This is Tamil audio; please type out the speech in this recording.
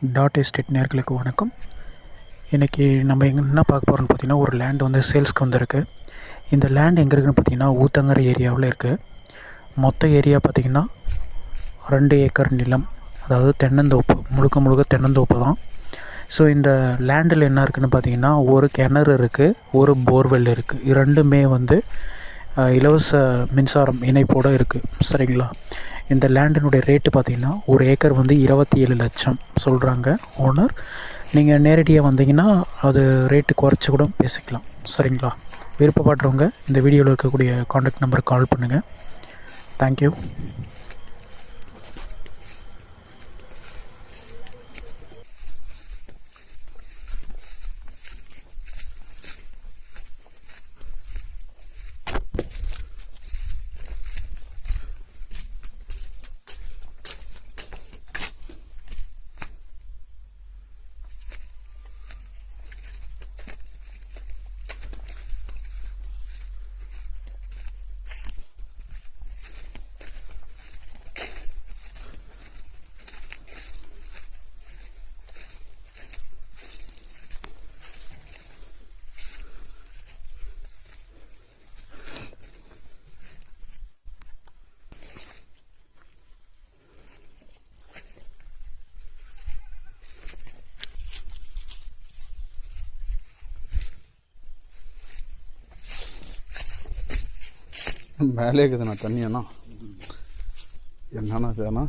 டாட் எஸ்டேட் நேயர்களுக்கு வணக்கம். இன்றைக்கி நம்ம என்ன பார்க்க போகிறோம்னு பார்த்திங்கன்னா, ஒரு லேண்ட் வந்து சேல்ஸ்க்கு வந்திருக்கு. இந்த லேண்ட் எங்கே இருக்குதுன்னு பார்த்திங்கன்னா, ஊத்தங்கரை ஏரியாவில் இருக்குது. மொத்த ஏரியா பார்த்திங்கன்னா 2 ஏக்கர் நிலம், அதாவது தென்னந்தோப்பு, முழுக்க தென்னந்தோப்பு தான். ஸோ இந்த லேண்டில் என்ன இருக்குதுன்னு பார்த்திங்கன்னா, ஒரு கிணறு இருக்குது, ஒரு போர்வெல் இருக்குது. இது ரெண்டுமே வந்து இலவச மின்சாரம் இணைப்போடு இருக்குது. சரிங்களா? இந்த லேண்டினுடைய ரேட்டு பார்த்திங்கன்னா, ஒரு ஏக்கர் வந்து 27 லட்சம் சொல்கிறாங்க ஓனர். நீங்கள் நேரடியாக வந்தீங்கன்னா அது ரேட்டு குறைச்சி கூட பேசிக்கலாம். சரிங்களா? விருப்பப்படுறவங்க இந்த வீடியோவில் இருக்கக்கூடிய காண்டாக்ட் நம்பருக்கு கால் பண்ணுங்கள். தேங்க்யூ. மேலே இருக்குதுண்ணா தண்ணி அண்ணா. என்னண்ணா இது அண்ணா?